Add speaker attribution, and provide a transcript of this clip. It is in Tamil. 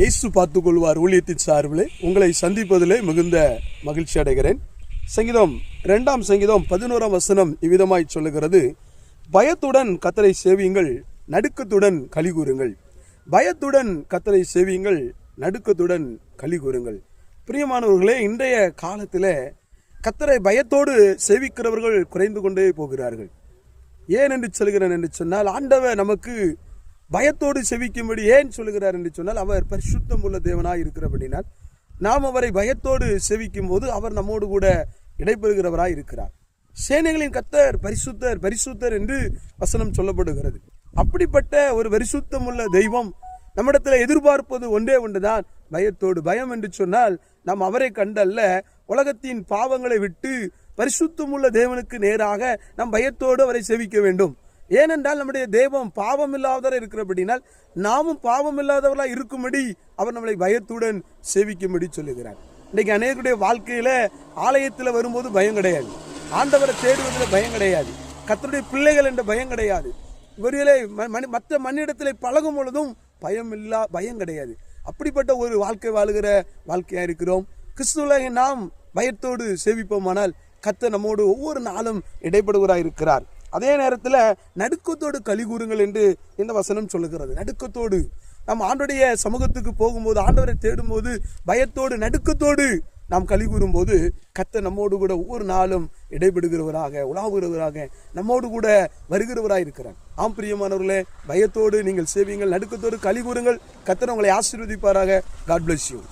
Speaker 1: இயேசு பார்த்துக் கொள்வார் ஊழியத்தின் சார்பிலே உங்களை சந்திப்பதிலே மிகுந்த மகிழ்ச்சி அடைகிறேன். சங்கீதம் 2ஆம் சங்கீதம் 11ஆம் வசனம் இவ்விதமாய் சொல்லுகிறது, பயத்துடன் கர்த்தரை சேவியுங்கள், நடுக்கத்துடன் களி கூறுங்கள். பயத்துடன் கர்த்தரை சேவியுங்கள், நடுக்கத்துடன் களி கூறுங்கள். பிரியமானவர்களே, இன்றைய காலத்தில் கர்த்தரை பயத்தோடு சேவிக்கிறவர்கள் குறைந்து கொண்டே போகிறார்கள். ஏன் என்று சொல்கிறேன் என்று சொன்னால், ஆண்டவர் நமக்கு பயத்தோடு செவிக்கும்படி ஏன் சொல்லுகிறார் என்று சொன்னால், அவர் பரிசுத்தம் உள்ள தேவனாய் இருக்கிறபடினால் நாம் அவரை பயத்தோடு செவிக்கும் போது அவர் நம்மோடு கூட இடைபெறுகிறவராய் இருக்கிறார். சேனைகளின் கர்த்தர் பரிசுத்தர் பரிசுத்தர் என்று வசனம் சொல்லப்படுகிறது. அப்படிப்பட்ட ஒரு பரிசுத்தம் உள்ள தெய்வம் நம்மிடத்தில் எதிர்பார்ப்பது ஒன்றே ஒன்றுதான், பயத்தோடு. பயம் என்று சொன்னால் நாம் அவரை கண்டல்ல, உலகத்தின் பாவங்களை விட்டு பரிசுத்தம் உள்ள தேவனுக்கு நேராக நாம் பயத்தோடு அவரை செவிக்க வேண்டும். ஏனென்றால் நம்முடைய தெய்வம் பாவம் இல்லாதவராக இருக்கிறபடினால் நாமும் பாவம் இல்லாதவர்களாக இருக்கும்படி அவர் நம்மளை பயத்துடன் சேவிக்கும்படி சொல்லுகிறார். இன்றைக்கு அநேகருடைய வாழ்க்கையில ஆலயத்தில் வரும்போது பயம் கிடையாது, ஆண்டவரை தேடுவதில் பயம் கிடையாது, கர்த்தருடைய பிள்ளைகள் என்ற பயம் கிடையாது, இவர்களை மற்ற மண்ணிடத்திலே பழகும் பொழுதும் பயம் கிடையாது. அப்படிப்பட்ட ஒரு வாழ்க்கை வாழுகிற வாழ்க்கையா இருக்கிறோம். கிறிஸ்துவை நாம் பயத்தோடு சேவிப்போமானால் கர்த்தர் நம்மோடு ஒவ்வொரு நாளும் இடைப்படுவராக இருக்கிறார். அதே நேரத்தில் நடுக்கத்தோடு களி கூறுங்கள் என்று இந்த வசனம் சொல்லுகிறது. நடுக்கத்தோடு நாம் ஆண்டவருடைய சமூகத்துக்கு போகும்போது, ஆண்டவரை தேடும்போது பயத்தோடு நடுக்கத்தோடு நாம் களி கூறும்போது கர்த்தர் நம்மோடு கூட ஒவ்வொரு நாளும் இடைபெறுகிறவராக, உலாவுகிறவராக, நம்மோடு கூட வருகிறவராக இருக்கிறார். ஆம் பிரியமானவர்களே, பயத்தோடு நீங்கள் சேவியுங்கள், நடுக்கத்தோடு களி கூறுங்கள். கர்த்தர் உங்களை ஆசீர்வதிப்பாராக. God bless you.